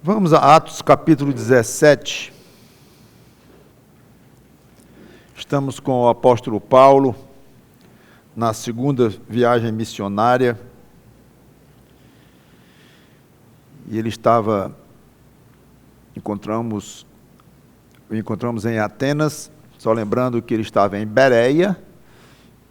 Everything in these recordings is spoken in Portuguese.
Vamos a Atos capítulo 17. Estamos com o apóstolo Paulo na segunda viagem missionária. E ele encontramos em Atenas, só lembrando que ele estava em Bereia,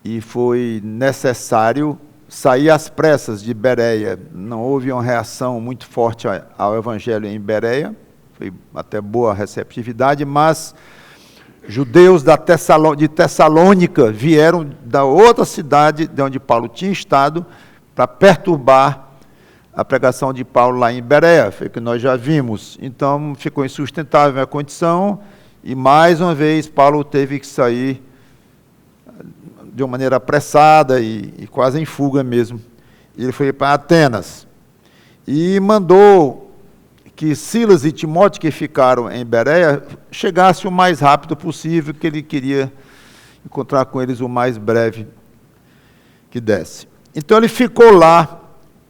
e foi necessário sair às pressas de Bereia. Não houve uma reação muito forte ao evangelho em Bereia, foi até boa a receptividade, mas judeus de Tessalônica vieram da outra cidade de onde Paulo tinha estado para perturbar a pregação de Paulo lá em Bereia, foi o que nós já vimos. Então ficou insustentável a condição e mais uma vez Paulo teve que sair de uma maneira apressada e quase em fuga mesmo. Ele foi para Atenas e mandou que Silas e Timóteo, que ficaram em Bereia, chegassem o mais rápido possível, que ele queria encontrar com eles o mais breve que desse. Então ele ficou lá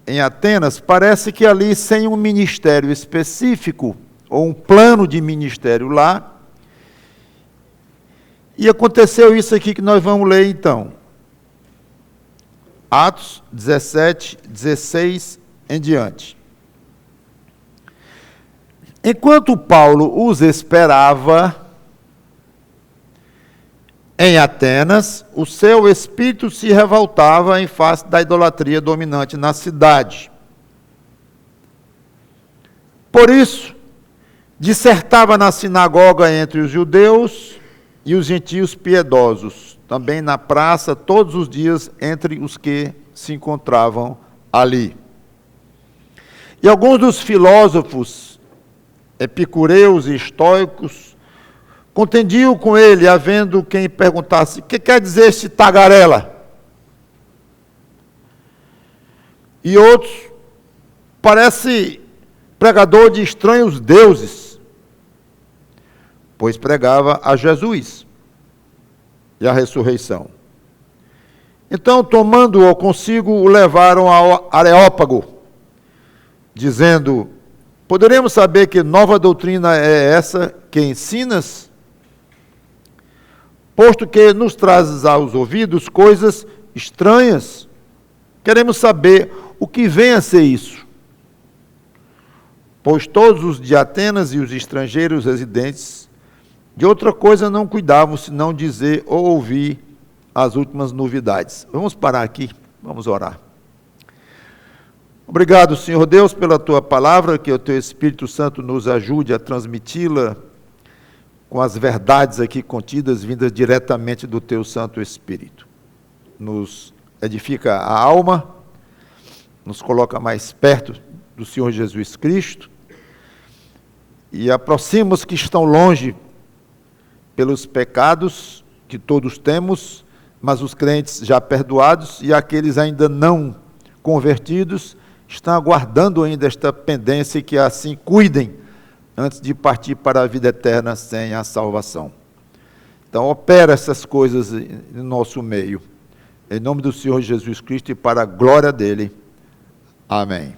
em Atenas, parece que ali sem um ministério específico, ou um plano de ministério lá. E aconteceu isso aqui que nós vamos ler então. Atos 17, 16 em diante. Enquanto Paulo os esperava em Atenas, o seu espírito se revoltava em face da idolatria dominante na cidade. Por isso, dissertava na sinagoga entre os judeus e os gentios piedosos, também na praça, todos os dias, entre os que se encontravam ali. E alguns dos filósofos, epicureus e estoicos, contendiam com ele, havendo quem perguntasse: o que quer dizer esse tagarela? E outros: parece pregador de estranhos deuses, pois pregava a Jesus e a ressurreição. Então, tomando-o consigo, o levaram ao Areópago, dizendo: poderemos saber que nova doutrina é essa que ensinas? Posto que nos trazes aos ouvidos coisas estranhas, queremos saber o que vem a ser isso. Pois todos os de Atenas e os estrangeiros residentes de outra coisa não cuidavam, senão dizer ou ouvir as últimas novidades. Vamos parar aqui, vamos orar. Obrigado, Senhor Deus, pela Tua palavra, que o Teu Espírito Santo nos ajude a transmiti-la com as verdades aqui contidas, vindas diretamente do Teu Santo Espírito. Nos edifica a alma, nos coloca mais perto do Senhor Jesus Cristo e aproxima os que estão longe pelos pecados que todos temos, mas os crentes já perdoados e aqueles ainda não convertidos estão aguardando ainda esta pendência, que assim cuidem antes de partir para a vida eterna sem a salvação. Então, opera essas coisas no nosso meio. Em nome do Senhor Jesus Cristo e para a glória dele. Amém.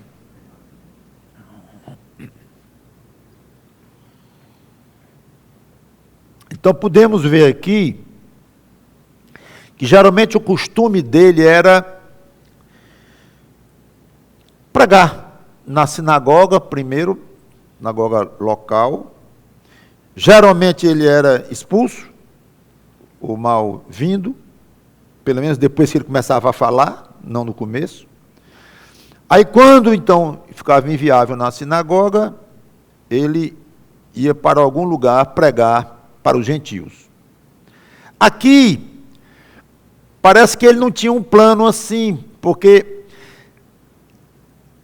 Então, podemos ver aqui que geralmente o costume dele era pregar na sinagoga primeiro, sinagoga local. Geralmente ele era expulso, ou mal vindo, pelo menos depois que ele começava a falar, não no começo. Aí quando então ficava inviável na sinagoga, ele ia para algum lugar pregar para os gentios. Aqui, parece que ele não tinha um plano assim, porque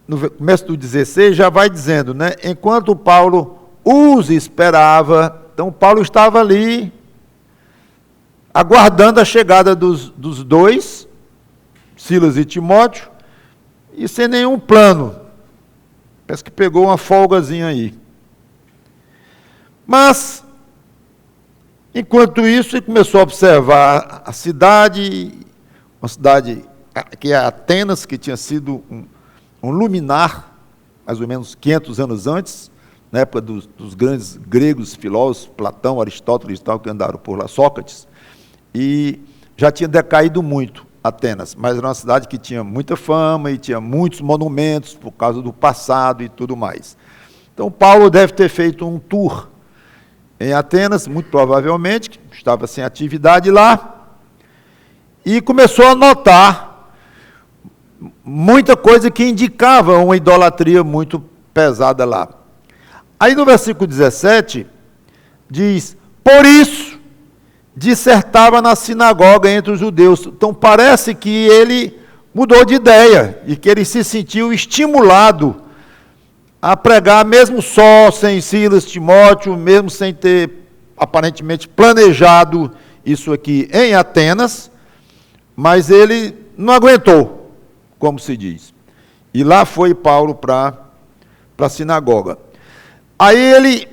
no começo do 16 já vai dizendo, né? Enquanto Paulo os esperava, então Paulo estava ali, aguardando a chegada dos dois, Silas e Timóteo, e sem nenhum plano. Parece que pegou uma folgazinha aí. Mas, enquanto isso, ele começou a observar a cidade, uma cidade que é Atenas, que tinha sido um luminar, mais ou menos 500 anos antes, na época dos grandes gregos filósofos, Platão, Aristóteles e tal, que andaram por lá, Sócrates, e já tinha decaído muito Atenas, mas era uma cidade que tinha muita fama e tinha muitos monumentos por causa do passado e tudo mais. Então, Paulo deve ter feito um tour em Atenas, muito provavelmente, que estava sem atividade lá, e começou a notar muita coisa que indicava uma idolatria muito pesada lá. Aí no versículo 17, diz, por isso, dissertava na sinagoga entre os judeus. Então parece que ele mudou de ideia, e que ele se sentiu estimulado a pregar, mesmo só, sem Silas, Timóteo, mesmo sem ter aparentemente planejado isso aqui em Atenas, mas ele não aguentou, como se diz. E lá foi Paulo para a sinagoga. Aí ele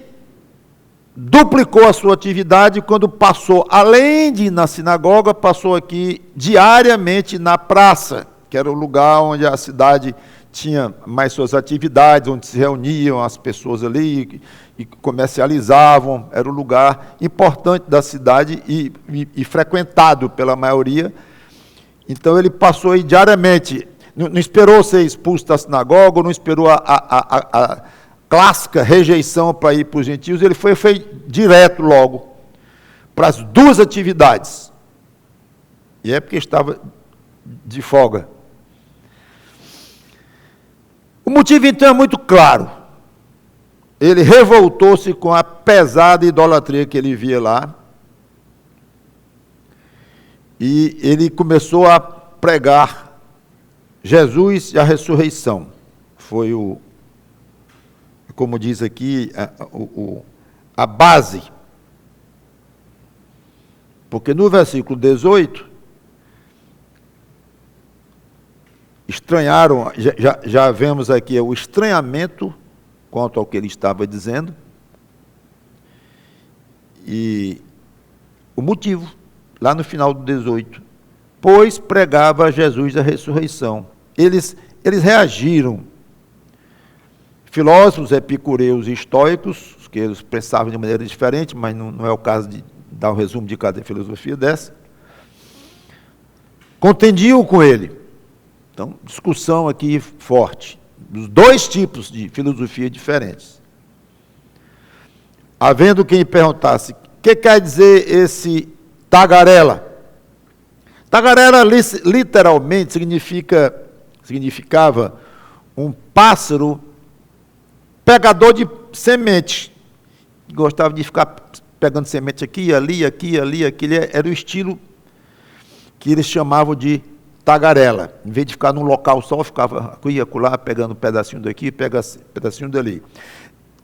duplicou a sua atividade quando passou, além de ir na sinagoga, passou aqui diariamente na praça, que era o lugar onde a cidade tinha mais suas atividades, onde se reuniam as pessoas ali e comercializavam. Era um lugar importante da cidade e frequentado pela maioria. Então ele passou aí diariamente, não esperou ser expulso da sinagoga, não esperou a clássica rejeição para ir para os gentios, ele foi direto logo para as duas atividades. E é porque estava de folga. O motivo, então, é muito claro. Ele revoltou-se com a pesada idolatria que ele via lá. E ele começou a pregar Jesus e a ressurreição. Foi como diz aqui, a base. Porque no versículo 18, estranharam, já vemos aqui o estranhamento quanto ao que ele estava dizendo, e o motivo, lá no final do 18, pois pregava Jesus a ressurreição. Eles reagiram. Filósofos, epicureus e estoicos, que eles pensavam de maneira diferente, mas não é o caso de dar um resumo de cada filosofia dessa, contendiam com ele. Então, discussão aqui forte, dos dois tipos de filosofia diferentes. Havendo quem perguntasse, o que quer dizer esse tagarela? Tagarela literalmente significava um pássaro pegador de semente. Gostava de ficar pegando semente aqui, ali, aquele era o estilo que eles chamavam de tagarela. Em vez de ficar num local só, ficava aqui e acolá, pegando um pedacinho daqui, pega um pedacinho dali.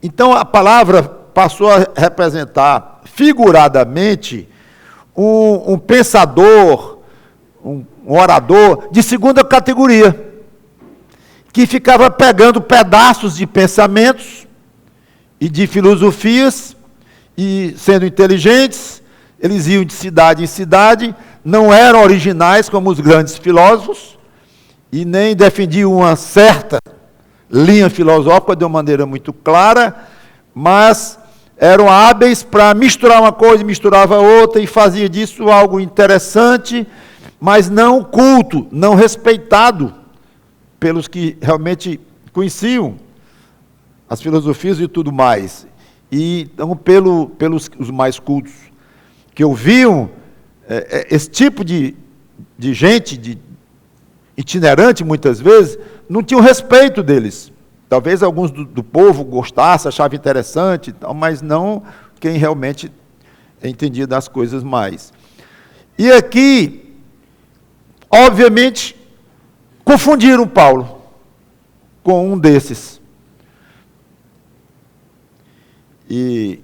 Então a palavra passou a representar figuradamente um pensador, um orador de segunda categoria, que ficava pegando pedaços de pensamentos e de filosofias, e sendo inteligentes, eles iam de cidade em cidade, não eram originais como os grandes filósofos, e nem defendiam uma certa linha filosófica de uma maneira muito clara, mas eram hábeis para misturar uma coisa, misturava outra, e fazia disso algo interessante, mas não culto, não respeitado pelos que realmente conheciam as filosofias e tudo mais. E então, pelos os mais cultos, que ouviam esse tipo de gente, itinerante muitas vezes, não tinham respeito deles. Talvez alguns do povo gostassem, achavam interessante, mas não quem realmente entendia das coisas mais. E aqui, obviamente, confundiram Paulo com um desses. E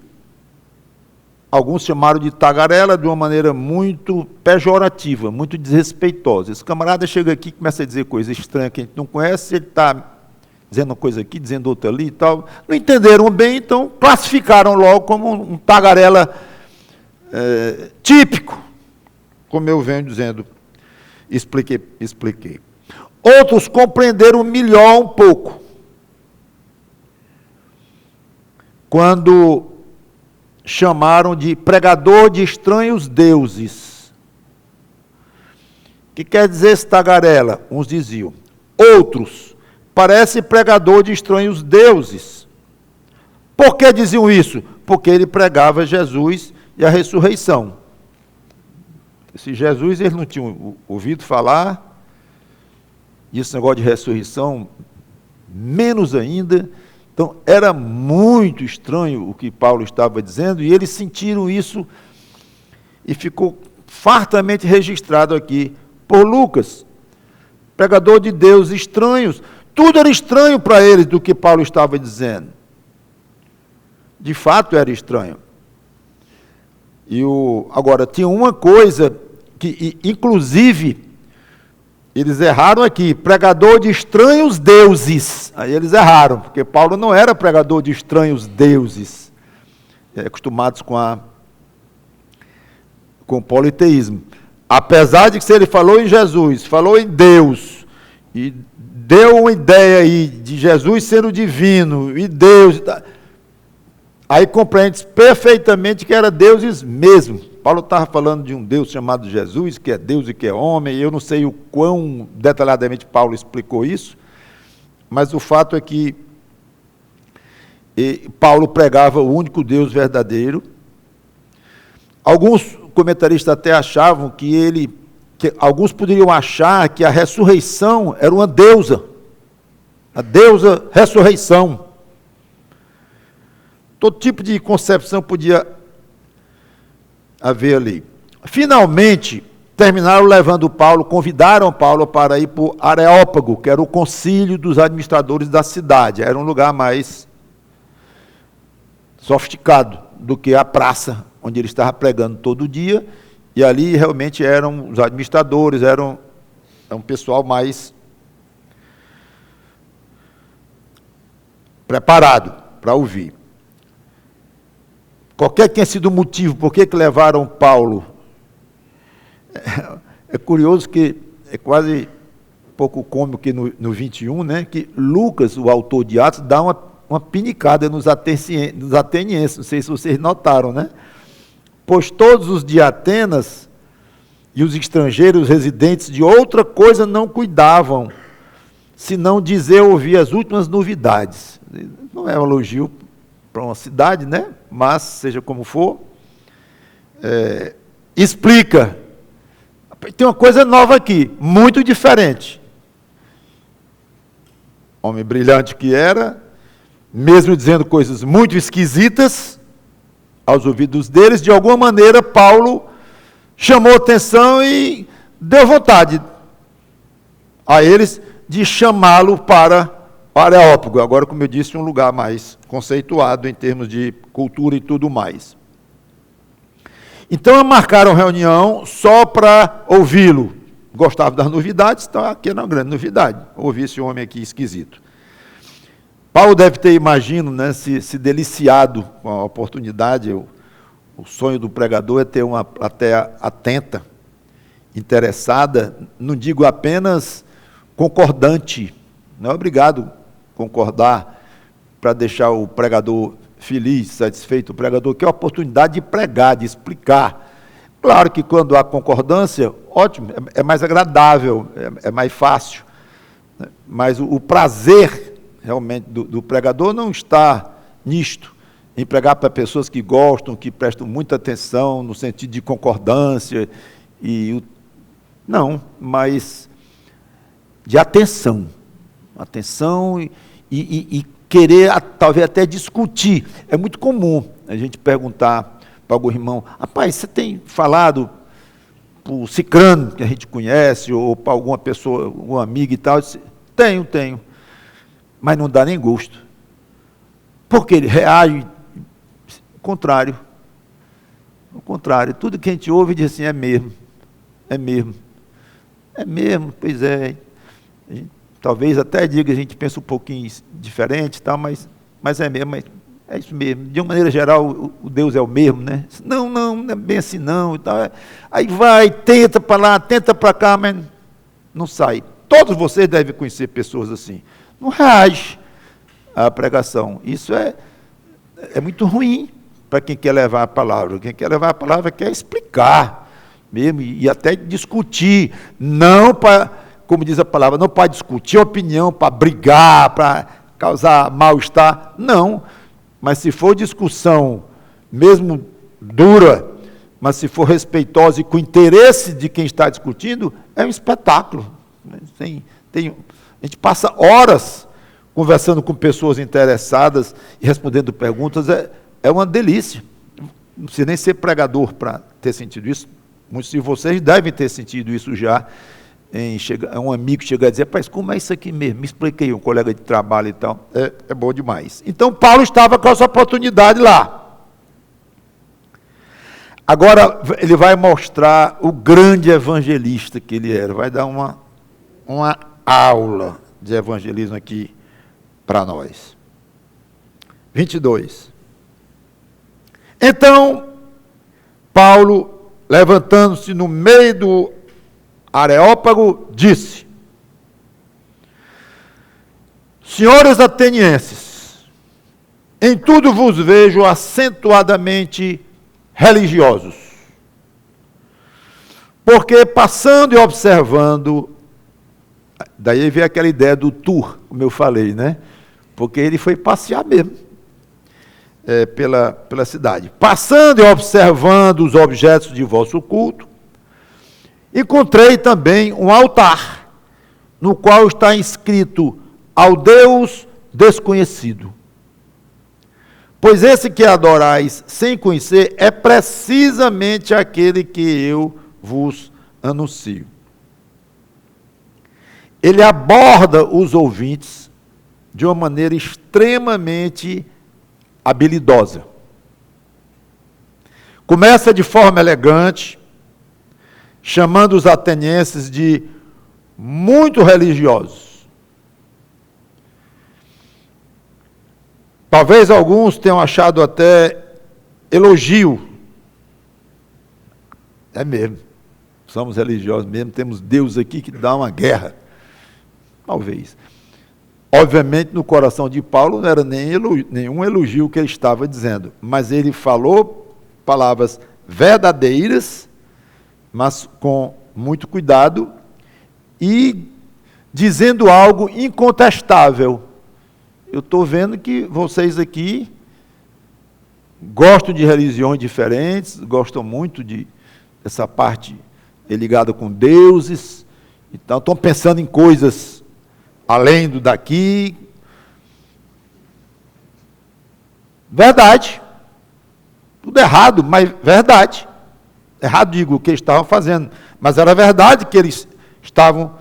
alguns chamaram de tagarela de uma maneira muito pejorativa, muito desrespeitosa. Esse camarada chega aqui e começa a dizer coisas estranhas que a gente não conhece, ele está dizendo uma coisa aqui, dizendo outra ali e tal. Não entenderam bem, então classificaram logo como um tagarela típico, como eu venho dizendo, expliquei. Outros compreenderam melhor um pouco. quando chamaram de pregador de estranhos deuses. O que quer dizer esse tagarela? Uns diziam. Outros, parece pregador de estranhos deuses. Por que diziam isso? Porque ele pregava Jesus e a ressurreição. Se Jesus eles não tinham ouvido falar, e esse negócio de ressurreição, menos ainda. Então, era muito estranho o que Paulo estava dizendo, e eles sentiram isso, e ficou fartamente registrado aqui por Lucas, pregador de deuses estranhos. Tudo era estranho para eles do que Paulo estava dizendo. De fato, era estranho. Agora, tinha uma coisa que, inclusive, eles erraram aqui, pregador de estranhos deuses. Aí eles erraram, porque Paulo não era pregador de estranhos deuses, acostumados com o politeísmo. Apesar de que se ele falou em Jesus, falou em Deus, e deu uma ideia aí de Jesus sendo divino, e Deus, aí compreende perfeitamente que era deuses mesmo. Paulo estava falando de um Deus chamado Jesus, que é Deus e que é homem, e eu não sei o quão detalhadamente Paulo explicou isso, mas o fato é que Paulo pregava o único Deus verdadeiro. Alguns comentaristas até achavam que alguns poderiam achar que a ressurreição era uma deusa, a deusa ressurreição. Todo tipo de concepção podia haver ali. Finalmente, terminaram levando Paulo, convidaram Paulo para ir para o Areópago, que era o concílio dos administradores da cidade. Era um lugar mais sofisticado do que a praça, onde ele estava pregando todo dia, e ali realmente eram os administradores, era um pessoal mais preparado para ouvir. Qualquer que tenha sido o motivo por que levaram Paulo, é curioso que é quase pouco cômico que no 21, né, que Lucas, o autor de Atos, dá uma pinicada nos atenienses, não sei se vocês notaram, né? Pois todos os de Atenas e os estrangeiros residentes de outra coisa não cuidavam, senão dizer ou ouvir as últimas novidades. Não é um elogio para uma cidade, né? Mas, seja como for, explica. Tem uma coisa nova aqui, muito diferente. Homem brilhante que era, mesmo dizendo coisas muito esquisitas aos ouvidos deles, de alguma maneira Paulo chamou atenção e deu vontade a eles de chamá-lo para o Areópago. Agora, como eu disse, um lugar mais conceituado em termos de cultura e tudo mais. Então, marcaram reunião só para ouvi-lo. Gostava das novidades, então aqui era uma grande novidade, ouvir esse homem aqui esquisito. Paulo deve ter, imagino, né, se deliciado com a oportunidade. O sonho do pregador é ter uma plateia atenta, interessada, não digo apenas concordante, não é obrigado a concordar para deixar o pregador feliz, satisfeito. O pregador quer a oportunidade de pregar, de explicar. Claro que quando há concordância, ótimo, é mais agradável, é mais fácil, né? Mas o prazer realmente do pregador não está nisto, em pregar para pessoas que gostam, que prestam muita atenção no sentido de concordância, não, mas de atenção e querer talvez até discutir. É muito comum a gente perguntar para algum irmão: rapaz, você tem falado para o cicrano que a gente conhece, ou para alguma pessoa, algum amigo e tal? Eu disse, tenho, mas não dá nem gosto, porque ele reage ao contrário, tudo que a gente ouve diz assim, é mesmo, pois é. A gente, talvez até diga, a gente pensa um pouquinho diferente, tal, mas é mesmo, é isso mesmo. De uma maneira geral, o Deus é o mesmo, né? Não é bem assim não. E tal. Aí vai, tenta para lá, tenta para cá, mas não sai. Todos vocês devem conhecer pessoas assim. Não reage à pregação. Isso é muito ruim para quem quer levar a palavra. Quem quer levar a palavra quer explicar mesmo, e até discutir, não para, como diz a palavra, não para discutir opinião, para brigar, para causar mal-estar, não. Mas se for discussão, mesmo dura, mas se for respeitosa e com interesse de quem está discutindo, é um espetáculo. A gente passa horas conversando com pessoas interessadas e respondendo perguntas, é uma delícia. Não precisa nem ser pregador para ter sentido isso. Muitos de vocês devem ter sentido isso já. Um amigo chegar a dizer, rapaz, como é isso aqui mesmo? Me expliquei, um colega de trabalho e tal. É bom demais. Então, Paulo estava com essa oportunidade lá. Agora, ele vai mostrar o grande evangelista que ele era. Vai dar uma aula de evangelismo aqui para nós. 22. Então, Paulo, levantando-se no meio do Areópago, disse: senhores atenienses, em tudo vos vejo acentuadamente religiosos, porque passando e observando, daí veio aquela ideia do tour, como eu falei, né? Porque ele foi passear mesmo pela cidade. Passando e observando os objetos de vosso culto, encontrei também um altar, no qual está inscrito ao Deus desconhecido. Pois esse que adorais sem conhecer é precisamente aquele que eu vos anuncio. Ele aborda os ouvintes de uma maneira extremamente habilidosa. Começa de forma elegante, chamando os atenienses de muito religiosos. Talvez alguns tenham achado até elogio. É mesmo. Somos religiosos mesmo, temos Deus aqui que dá uma guerra. Talvez. Obviamente, no coração de Paulo não era nenhum elogio que ele estava dizendo, mas ele falou palavras verdadeiras, mas com muito cuidado, e dizendo algo incontestável. Eu estou vendo que vocês aqui gostam de religiões diferentes, gostam muito dessa parte ligada com deuses, então estão pensando em coisas além do daqui. Verdade. Tudo errado, mas verdade. Errado digo o que eles estavam fazendo, mas era verdade que eles estavam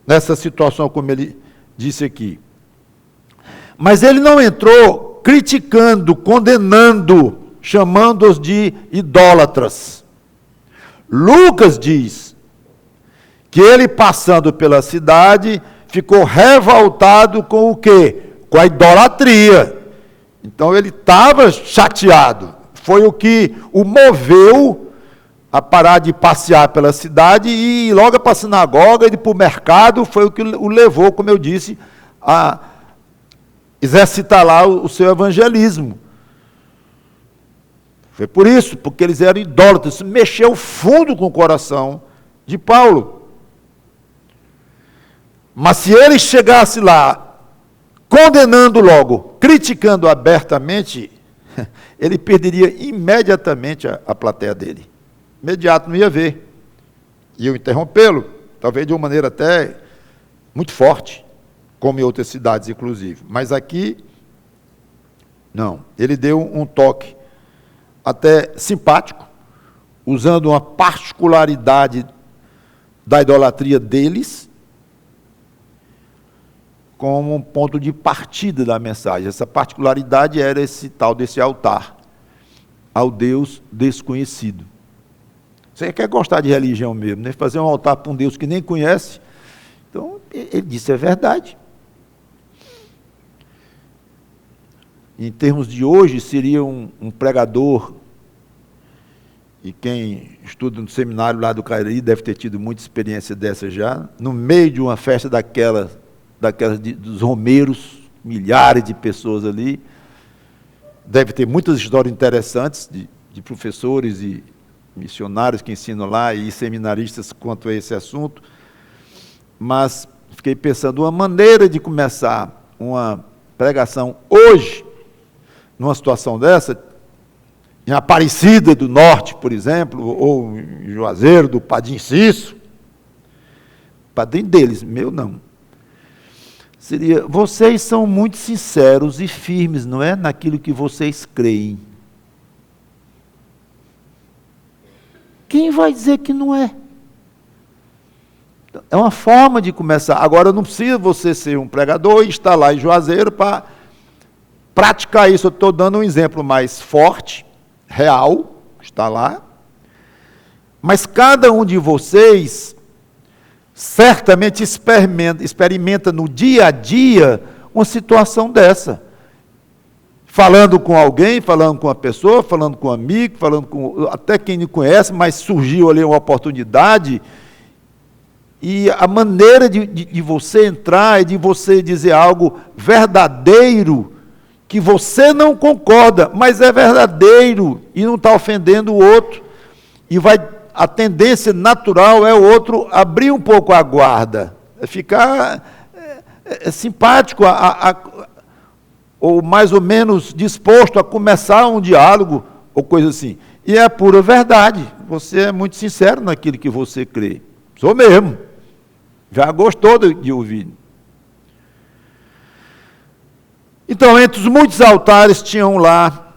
nessa situação, como ele disse aqui. Mas ele não entrou criticando, condenando, chamando-os de idólatras. Lucas diz que ele, passando pela cidade, ficou revoltado com o quê? Com a idolatria. Então ele estava chateado. Foi o que o moveu a parar de passear pela cidade e ir logo para a sinagoga e para o mercado. Foi o que o levou, como eu disse, a exercitar lá o seu evangelismo. Foi por isso, porque eles eram idólatras. Isso mexeu fundo com o coração de Paulo. Mas se ele chegasse lá, condenando logo, criticando abertamente, ele perderia imediatamente a plateia dele. Imediato não ia ver. Iam interrompê-lo, talvez de uma maneira até muito forte, como em outras cidades, inclusive. Mas aqui, não. Ele deu um toque até simpático, usando uma particularidade da idolatria deles, como um ponto de partida da mensagem. Essa particularidade era esse tal desse altar, ao Deus desconhecido. Você quer gostar de religião mesmo, né? Fazer um altar para um Deus que nem conhece. Então, ele disse, é verdade. Em termos de hoje, seria um pregador, e quem estuda no seminário lá do Cariri deve ter tido muita experiência dessa já, no meio de uma festa daquelas dos romeiros, milhares de pessoas ali, deve ter muitas histórias interessantes de professores e missionários que ensinam lá e seminaristas quanto a esse assunto, mas fiquei pensando uma maneira de começar uma pregação hoje, numa situação dessa, em Aparecida do Norte, por exemplo, ou em Juazeiro, do Padrinho Cício, padrinho deles, meu não. Seria, vocês são muito sinceros e firmes, não é? Naquilo que vocês creem. Quem vai dizer que não é? É uma forma de começar. Agora, não precisa você ser um pregador e estar lá em Juazeiro para praticar isso. Eu estou dando um exemplo mais forte, real, está lá. Mas cada um de vocês certamente experimenta no dia a dia uma situação dessa. Falando com alguém, falando com uma pessoa, falando com um amigo, falando com até quem não conhece, mas surgiu ali uma oportunidade. E a maneira de você entrar é de você dizer algo verdadeiro, que você não concorda, mas é verdadeiro e não está ofendendo o outro. E a tendência natural é o outro abrir um pouco a guarda, ficar simpático, ou mais ou menos disposto a começar um diálogo, ou coisa assim. E é a pura verdade. Você é muito sincero naquilo que você crê. Sou mesmo. Já gostou de ouvir. Então, entre os muitos altares, tinham lá,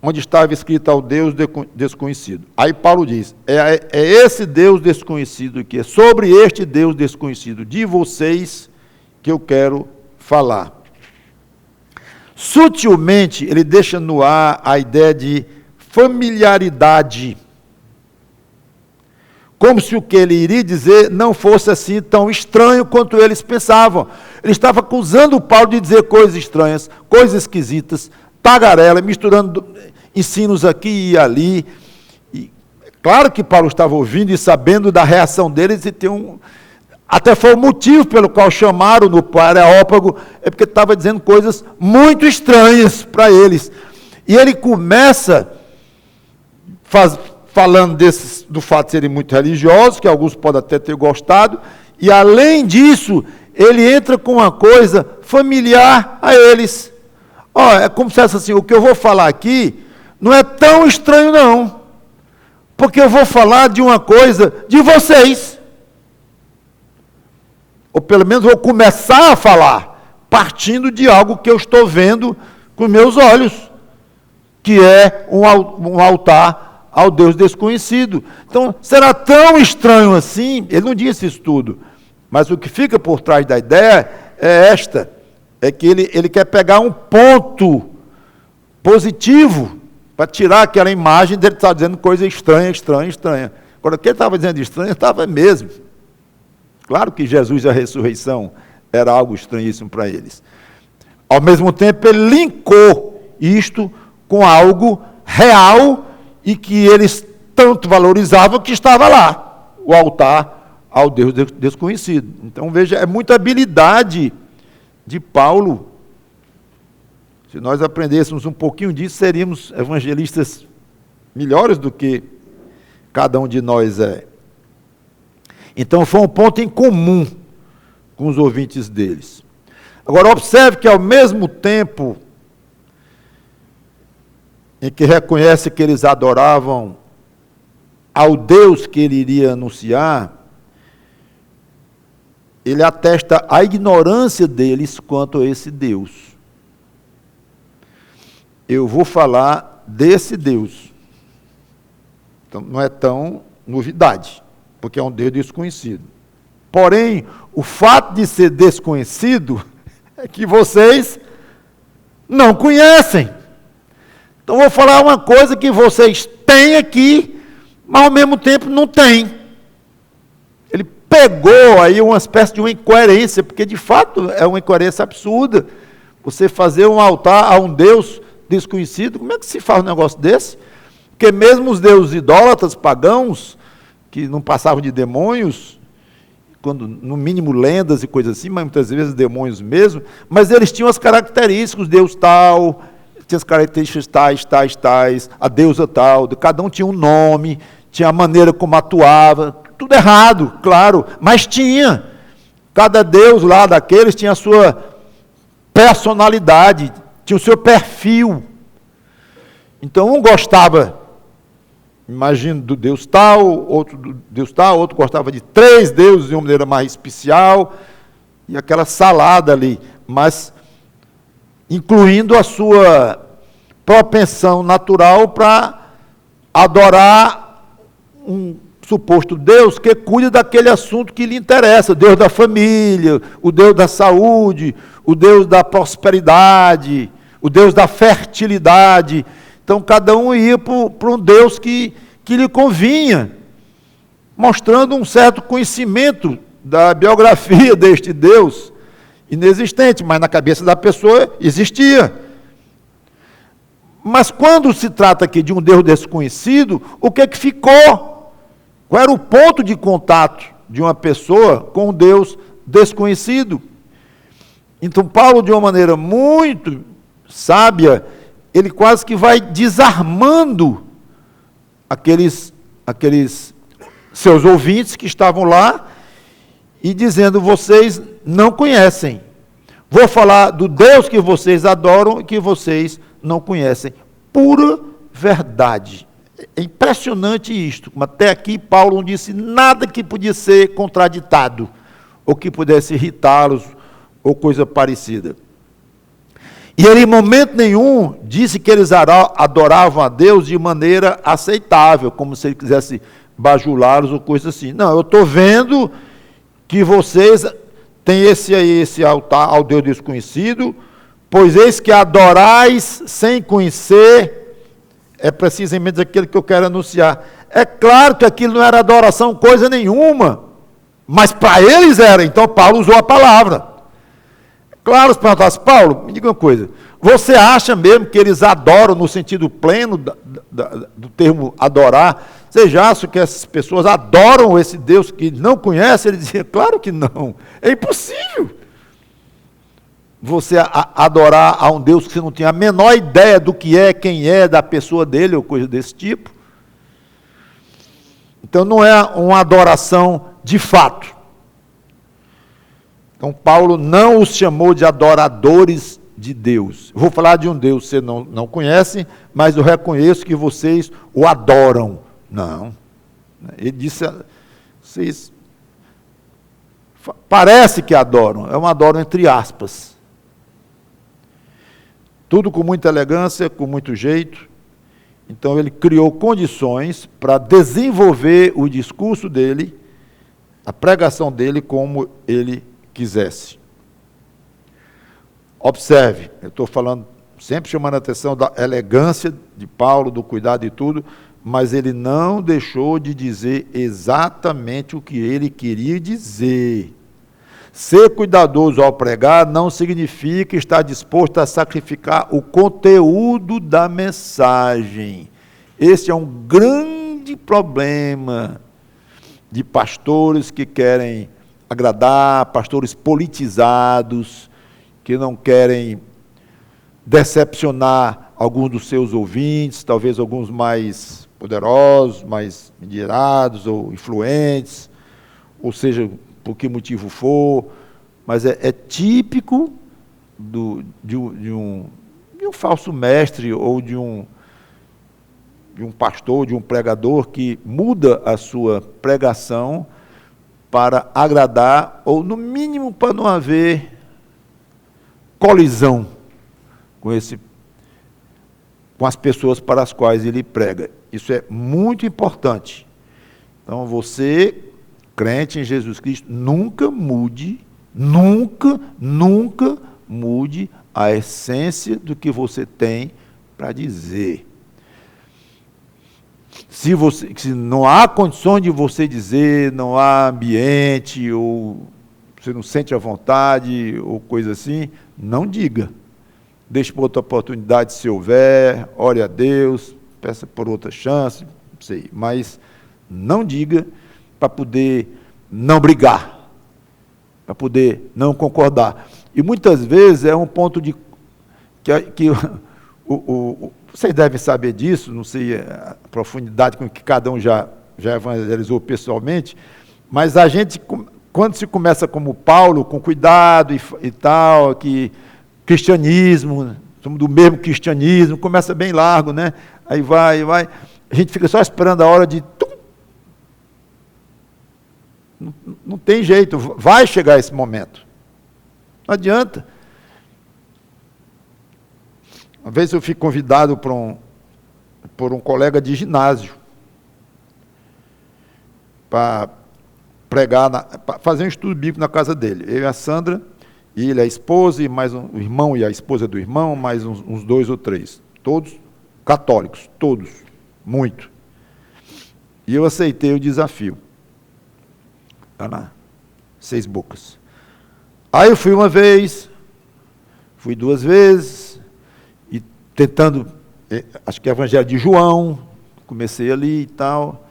onde estava escrito ao Deus desconhecido. Aí Paulo diz, é esse Deus desconhecido que é sobre este Deus desconhecido de vocês que eu quero falar. Sutilmente, ele deixa no ar a ideia de familiaridade. Como se o que ele iria dizer não fosse assim tão estranho quanto eles pensavam. Ele estava acusando o Paulo de dizer coisas estranhas, coisas esquisitas, tagarela, misturando ensinos aqui e ali. E, claro que Paulo estava ouvindo e sabendo da reação deles e até foi o motivo pelo qual chamaram no Areópago, é porque estava dizendo coisas muito estranhas para eles. E ele começa falando do fato de serem muito religiosos, que alguns podem até ter gostado, e além disso, ele entra com uma coisa familiar a eles. É como se fosse assim, o que eu vou falar aqui não é tão estranho não, porque eu vou falar de uma coisa de vocês. Ou pelo menos vou começar a falar, partindo de algo que eu estou vendo com meus olhos, que é um altar ao Deus desconhecido. Então, será tão estranho assim? Ele não disse isso tudo, mas o que fica por trás da ideia é que ele quer pegar um ponto positivo, para tirar aquela imagem dele estar dizendo coisa estranha. Agora, o que ele estava dizendo de estranho, estava mesmo. Claro que Jesus e a ressurreição era algo estranhíssimo para eles. Ao mesmo tempo, ele linkou isto com algo real e que eles tanto valorizavam que estava lá, o altar ao Deus desconhecido. Então, veja, é muita habilidade de Paulo. Se nós aprendêssemos um pouquinho disso, seríamos evangelistas melhores do que cada um de nós é. Então, foi um ponto em comum com os ouvintes deles. Agora, observe que, ao mesmo tempo em que reconhece que eles adoravam ao Deus que ele iria anunciar, ele atesta a ignorância deles quanto a esse Deus. Eu vou falar desse Deus. Então, não é tão novidade, porque é um Deus desconhecido. Porém, o fato de ser desconhecido é que vocês não conhecem. Então, vou falar uma coisa que vocês têm aqui, mas ao mesmo tempo não têm. Ele pegou aí uma espécie de uma incoerência, porque de fato é uma incoerência absurda. Você fazer um altar a um Deus desconhecido, como é que se faz um negócio desse? Porque mesmo os deuses idólatras, pagãos, que não passavam de demônios, quando, no mínimo lendas e coisas assim, mas muitas vezes demônios mesmo, mas eles tinham as características, Deus tal, tinha as características tais, a deusa tal, cada um tinha um nome, tinha a maneira como atuava, tudo errado, claro, mas tinha. Cada deus lá daqueles tinha a sua personalidade, tinha o seu perfil. Então um gostava, imagino, do Deus tal, outro gostava de 3 deuses de uma maneira mais especial, e aquela salada ali, mas incluindo a sua propensão natural para adorar um suposto Deus que cuida daquele assunto que lhe interessa, o Deus da família, o Deus da saúde, o Deus da prosperidade, o Deus da fertilidade. Então, cada um ia para um Deus que lhe convinha, mostrando um certo conhecimento da biografia deste Deus, inexistente, mas na cabeça da pessoa existia. Mas quando se trata aqui de um Deus desconhecido, o que ficou? Qual era o ponto de contato de uma pessoa com um Deus desconhecido? Então, Paulo, de uma maneira muito sábia, ele quase que vai desarmando aqueles seus ouvintes que estavam lá e dizendo: vocês não conhecem. Vou falar do Deus que vocês adoram e que vocês não conhecem. Pura verdade. É impressionante isto. Até aqui Paulo não disse nada que podia ser contraditado, ou que pudesse irritá-los, ou coisa parecida. E ele, em momento nenhum, disse que eles adoravam a Deus de maneira aceitável, como se ele quisesse bajulá-los ou coisa assim. Não, eu estou vendo que vocês têm esse altar ao Deus desconhecido, pois eis que adorais sem conhecer, é precisamente aquilo que eu quero anunciar. É claro que aquilo não era adoração coisa nenhuma, mas para eles era. Então Paulo usou a palavra. Claro, se perguntasse: Paulo, me diga uma coisa, você acha mesmo que eles adoram no sentido pleno do termo adorar? Você já acha que essas pessoas adoram esse Deus que não conhece? Ele dizia: claro que não, é impossível você adorar a um Deus que você não tem a menor ideia do que é, quem é, da pessoa dele, ou coisa desse tipo. Então não é uma adoração de fato. Então Paulo não os chamou de adoradores de Deus. Eu vou falar de um Deus que você não conhece, mas eu reconheço que vocês o adoram. Não. Ele disse: vocês parece que adoram, é um adoram entre aspas. Tudo com muita elegância, com muito jeito. Então ele criou condições para desenvolver o discurso dele, a pregação dele, como ele quisesse. Observe, eu estou falando, sempre chamando a atenção da elegância de Paulo, do cuidado e tudo, mas ele não deixou de dizer exatamente o que ele queria dizer. Ser cuidadoso ao pregar não significa estar disposto a sacrificar o conteúdo da mensagem. Esse é um grande problema de pastores que querem agradar, pastores politizados, que não querem decepcionar alguns dos seus ouvintes, talvez alguns mais poderosos, mais endinheirados ou influentes, ou seja, por que motivo for, mas é típico de um falso mestre ou de um pastor, de um pregador que muda a sua pregação para agradar, ou no mínimo para não haver colisão com as pessoas para as quais ele prega. Isso é muito importante. Então você, crente em Jesus Cristo, nunca mude a essência do que você tem para dizer. Se não há condições de você dizer, não há ambiente, ou você não sente a vontade, ou coisa assim, não diga. Deixe por outra oportunidade, se houver, ore a Deus, peça por outra chance, não sei, mas não diga, para poder não brigar, para poder não concordar. E muitas vezes é um ponto que vocês devem saber disso, não sei a profundidade com que cada um já evangelizou pessoalmente, mas a gente, quando se começa como Paulo, com cuidado e tal, que cristianismo, somos do mesmo cristianismo, começa bem largo, né? Aí vai, a gente fica só esperando a hora de... Não tem jeito, vai chegar esse momento. Não adianta. Uma vez eu fui convidado por um colega de ginásio para pregar, para fazer um estudo bíblico na casa dele. Eu e a Sandra, e ele, a esposa, e mais o irmão e a esposa do irmão, mais uns 2 ou 3. Todos católicos, todos, muito. E eu aceitei o desafio. Está lá, 6 bocas. Aí eu fui uma vez, fui 2 vezes, e tentando, acho que é o Evangelho de João, comecei ali e tal,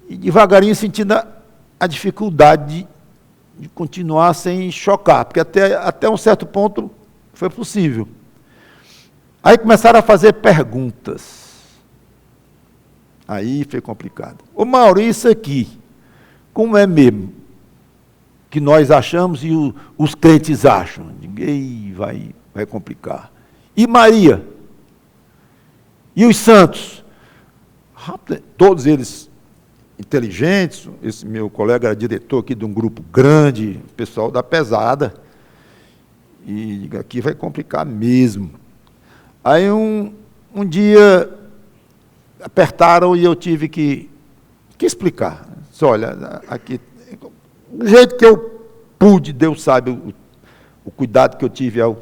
e devagarinho sentindo a dificuldade de continuar sem chocar, porque até um certo ponto foi possível. Aí começaram a fazer perguntas. Aí foi complicado. Ô Mauro, isso aqui, como é mesmo? Que nós achamos e os crentes acham. Ninguém vai complicar. E Maria? E os santos? Todos eles inteligentes. Esse meu colega era diretor aqui de um grupo grande, pessoal da pesada. E aqui vai complicar mesmo. Aí um dia apertaram e eu tive que explicar. Disse, olha, aqui... Do jeito que eu pude, Deus sabe o cuidado que eu tive ao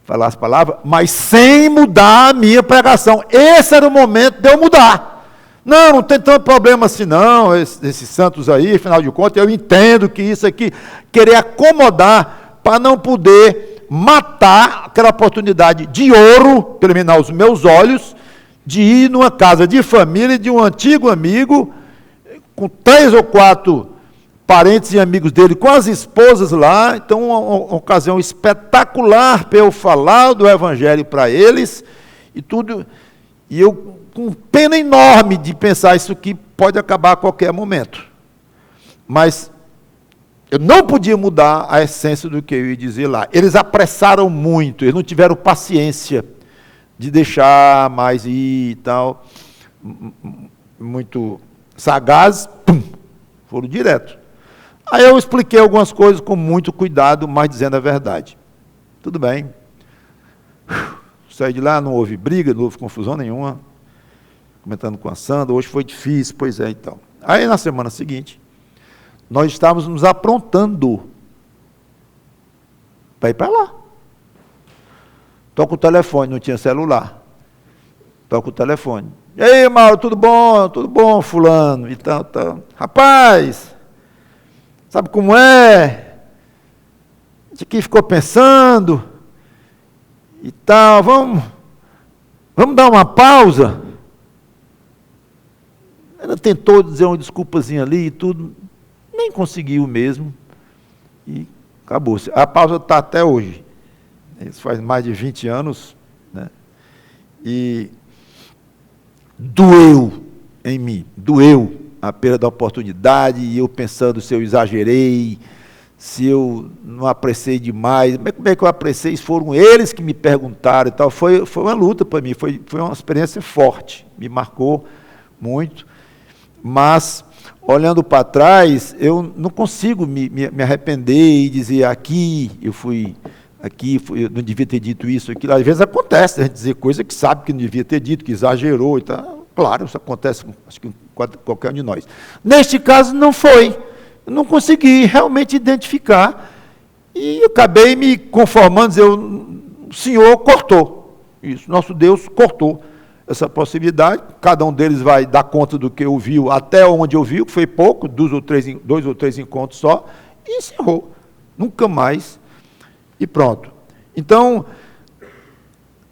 falar as palavras, mas sem mudar a minha pregação. Esse era o momento de eu mudar. Não tem tanto problema assim não, esses santos aí, afinal de contas, eu entendo que isso aqui, querer acomodar para não poder matar aquela oportunidade de ouro, pelo menos aos meus olhos, de ir numa casa de família de um antigo amigo, com 3 ou 4 parentes e amigos dele, com as esposas lá. Então, uma ocasião espetacular para eu falar do Evangelho para eles, e tudo, e eu com pena enorme de pensar isso aqui pode acabar a qualquer momento. Mas eu não podia mudar a essência do que eu ia dizer lá. Eles apressaram muito, eles não tiveram paciência de deixar mais ir e tal, muito sagazes, foram direto. Aí eu expliquei algumas coisas com muito cuidado, mas dizendo a verdade. Tudo bem. Saí de lá, não houve briga, não houve confusão nenhuma. Comentando com a Sandra, hoje foi difícil, pois é, então. Aí na semana seguinte, nós estávamos nos aprontando para ir para lá. Toca o telefone, não tinha celular. Toca o telefone. E aí, Mauro, tudo bom, fulano, e tal. Rapaz... Sabe como é? A gente aqui ficou pensando e tal, vamos dar uma pausa? Ela tentou dizer uma desculpazinha ali e tudo, nem conseguiu mesmo, e acabou-se. A pausa está até hoje, isso faz mais de 20 anos, né? E doeu em mim, doeu a perda da oportunidade, e eu pensando se eu exagerei, se eu não apreciei demais. Mas como é que eu apreciei? Foram eles que me perguntaram e tal. Foi uma luta para mim, foi uma experiência forte, me marcou muito, mas olhando para trás, eu não consigo me arrepender e dizer eu não devia ter dito isso, aquilo. Às vezes acontece a gente dizer coisa que sabe que não devia ter dito, que exagerou e tal. Claro, isso acontece, acho que qualquer um de nós. Neste caso, não foi. Eu não consegui realmente identificar. E acabei me conformando, o Senhor cortou. Isso, nosso Deus cortou essa possibilidade. Cada um deles vai dar conta do que ouviu, até onde ouviu, que foi pouco, 2 ou 3 encontros só, e encerrou. Nunca mais. E pronto. Então...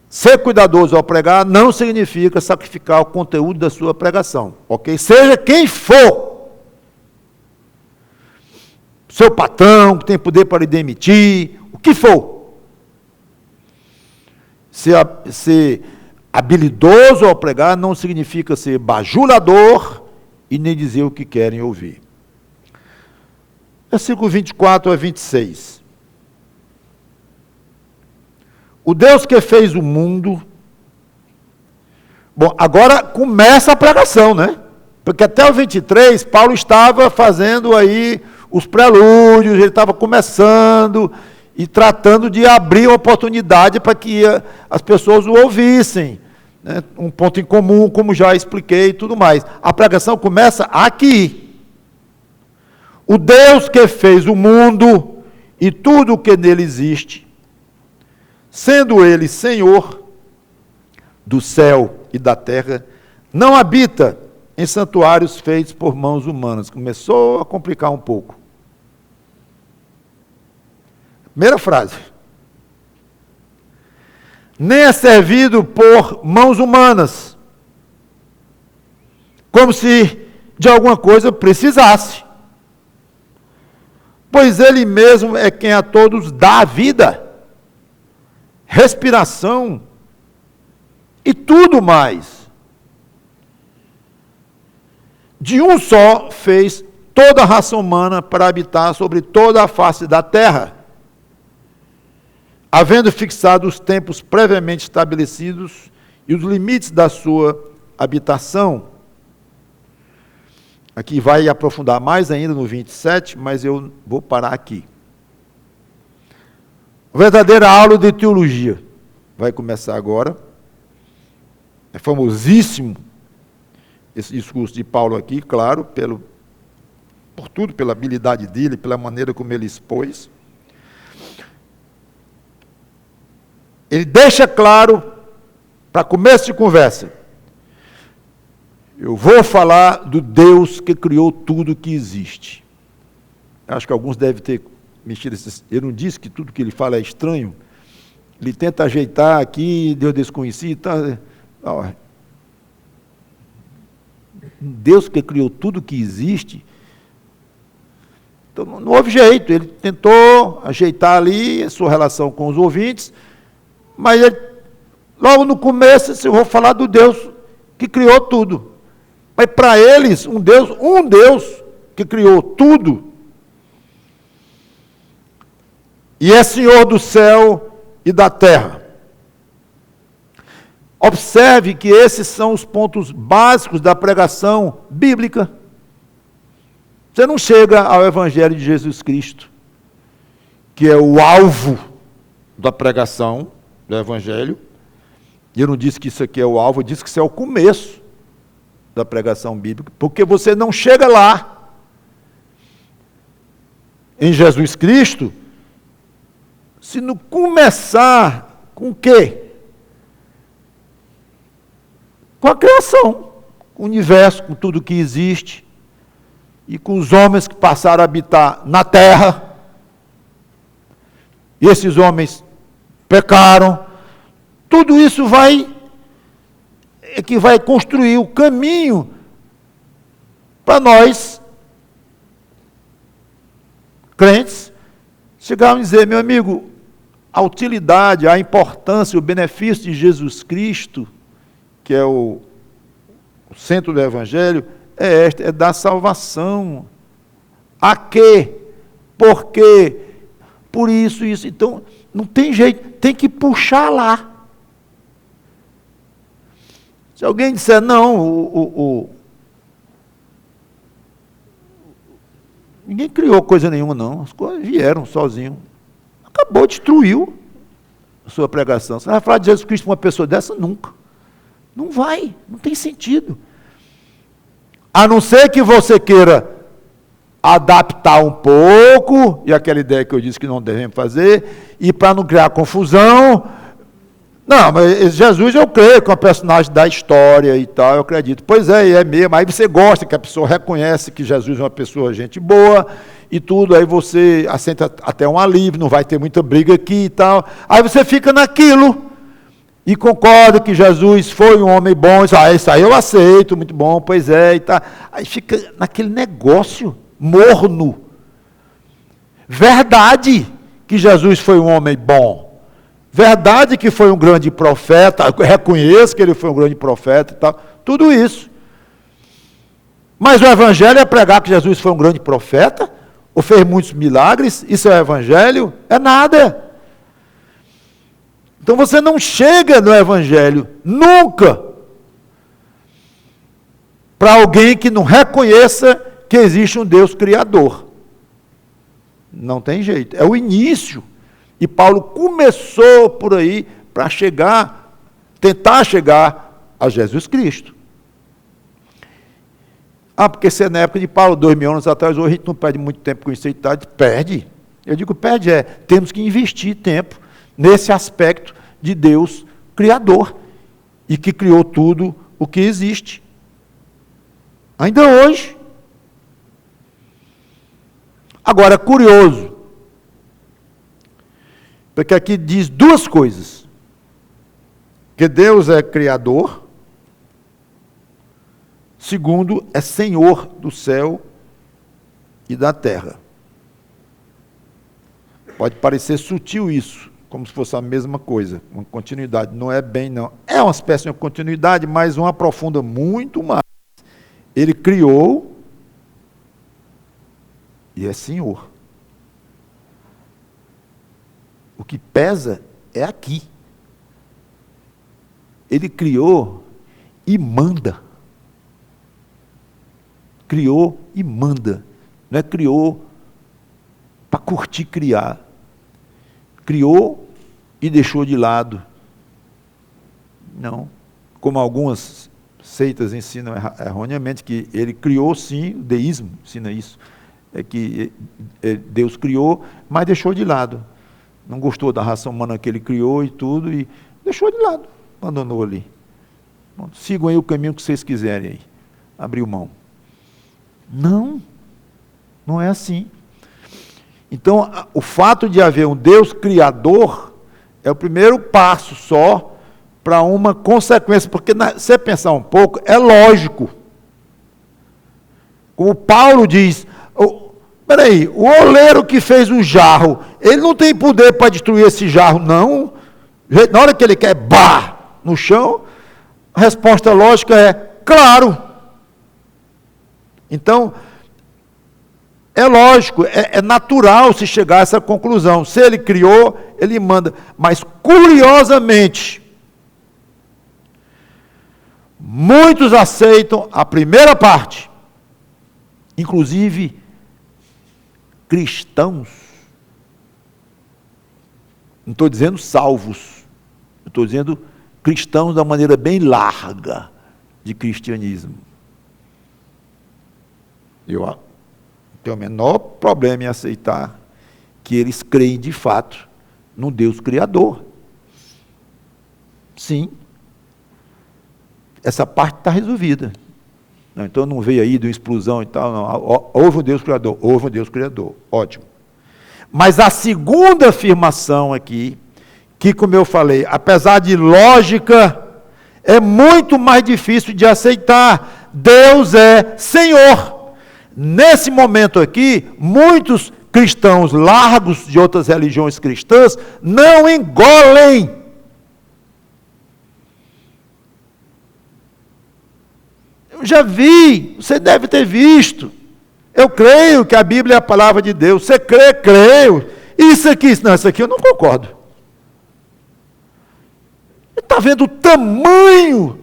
ser cuidadoso ao pregar não significa sacrificar o conteúdo da sua pregação, ok? Seja quem for, seu patrão, que tem poder para lhe demitir, o que for. Se habilidoso ao pregar não significa ser bajulador e nem dizer o que querem ouvir. Versículo 24 a 26. O Deus que fez o mundo... Bom, agora começa a pregação, né? Porque até o 23, Paulo estava fazendo aí os prelúdios, ele estava começando e tratando de abrir uma oportunidade para que as pessoas o ouvissem. Né? Um ponto em comum, como já expliquei e tudo mais. A pregação começa aqui. O Deus que fez o mundo e tudo o que nele existe, sendo ele Senhor do céu e da terra, não habita em santuários feitos por mãos humanas. Começou a complicar um pouco. Primeira frase. Nem é servido por mãos humanas, como se de alguma coisa precisasse. Pois ele mesmo é quem a todos dá a vida, respiração e tudo mais. De um só fez toda a raça humana para habitar sobre toda a face da terra, havendo fixado os tempos previamente estabelecidos e os limites da sua habitação. Aqui vai aprofundar mais ainda no 27, mas eu vou parar aqui. A verdadeira aula de teologia vai começar agora. É famosíssimo esse discurso de Paulo aqui, claro, por tudo, pela habilidade dele, pela maneira como ele expôs. Ele deixa claro, para começo de conversa, eu vou falar do Deus que criou tudo que existe. Acho que alguns devem ter mexido. Ele não disse que tudo que ele fala é estranho. Ele tenta ajeitar aqui, Deus desconhecido. Tá. Deus que criou tudo que existe. Então não houve jeito. Ele tentou ajeitar ali a sua relação com os ouvintes, mas ele, logo no começo, eu vou falar do Deus que criou tudo. Mas para eles, um Deus que criou tudo, e é Senhor do céu e da terra. Observe que esses são os pontos básicos da pregação bíblica. Você não chega ao Evangelho de Jesus Cristo, que é o alvo da pregação do Evangelho. E eu não disse que isso aqui é o alvo, eu disse que isso é o começo da pregação bíblica, porque você não chega lá em Jesus Cristo se não começar com o quê? Com a criação, com o universo, com tudo que existe, e com os homens que passaram a habitar na terra. E esses homens pecaram. Tudo isso que vai construir o caminho para nós, crentes, chegarmos a dizer, meu amigo, a utilidade, a importância, o benefício de Jesus Cristo, que é o centro do Evangelho, é da salvação. A quê? Por quê? Por isso. Então, não tem jeito, tem que puxar lá. Se alguém disser, não, ninguém criou coisa nenhuma, não. As coisas vieram sozinho. Acabou, destruiu a sua pregação. Você vai falar de Jesus Cristo para uma pessoa dessa? Nunca. Não vai, não tem sentido. A não ser que você queira adaptar um pouco, e aquela ideia que eu disse que não devemos fazer, e para não criar confusão. Não, mas Jesus eu creio que é um personagem da história e tal, eu acredito. Pois é mesmo. Aí você gosta que a pessoa reconhece que Jesus é uma pessoa gente boa e tudo, aí você assenta até um alívio, não vai ter muita briga aqui e tal. Aí você fica naquilo e concorda que Jesus foi um homem bom, isso aí eu aceito, muito bom, pois é, e tal. Aí fica naquele negócio morno. Verdade que Jesus foi um homem bom. Verdade que foi um grande profeta, reconheço que ele foi um grande profeta e tal, tudo isso. Mas o evangelho é pregar que Jesus foi um grande profeta, ou fez muitos milagres, isso é o evangelho? É nada. Então você não chega no evangelho, nunca, para alguém que não reconheça que existe um Deus criador. Não tem jeito, é o início. E Paulo começou por aí para tentar chegar a Jesus Cristo. Porque se é na época de Paulo, 2000 anos atrás, hoje a gente não perde muito tempo com isso, perde. Eu digo perde, temos que investir tempo nesse aspecto de Deus criador, e que criou tudo o que existe. Ainda hoje. Agora, é curioso, porque aqui diz duas coisas: que Deus é criador, segundo, é Senhor do céu e da terra. Pode parecer sutil isso, como se fosse a mesma coisa, uma continuidade. Não é bem, não. É uma espécie de continuidade, mas uma aprofunda muito mais. Ele criou e é Senhor. O que pesa é aqui. Ele criou e manda. Criou e manda. Não é criou para curtir criar. Criou e deixou de lado. Não. Como algumas seitas ensinam erroneamente, que ele criou sim, o deísmo ensina isso, é que Deus criou, mas deixou de lado. Não gostou da raça humana que ele criou e tudo, e deixou de lado, abandonou ali. Bom, sigam aí o caminho que vocês quiserem aí. Abriu mão. Não é assim. Então, o fato de haver um Deus criador é o primeiro passo só para uma consequência, porque se você pensar um pouco, é lógico. Como Paulo diz, peraí, o oleiro que fez o jarro, ele não tem poder para destruir esse jarro, não. Na hora que ele quer, no chão, a resposta lógica é, claro. Então, é lógico, é natural se chegar a essa conclusão. Se ele criou, ele manda. Mas, curiosamente, muitos aceitam a primeira parte, inclusive cristãos. Não estou dizendo salvos, estou dizendo cristãos da maneira bem larga de cristianismo. Eu tenho o menor problema em aceitar que eles creem de fato no Deus Criador. Sim. Essa parte está resolvida. Então não veio aí de uma explosão e tal, não. Houve um Deus Criador, houve um Deus Criador, ótimo. Mas a segunda afirmação aqui, que como eu falei, apesar de lógica, é muito mais difícil de aceitar. Deus é Senhor. Nesse momento aqui, muitos cristãos largos de outras religiões cristãs não engolem. Eu já vi, você deve ter visto. Eu creio que a Bíblia é a palavra de Deus. Você crê? Creio. Isso aqui eu não concordo. Está vendo o tamanho?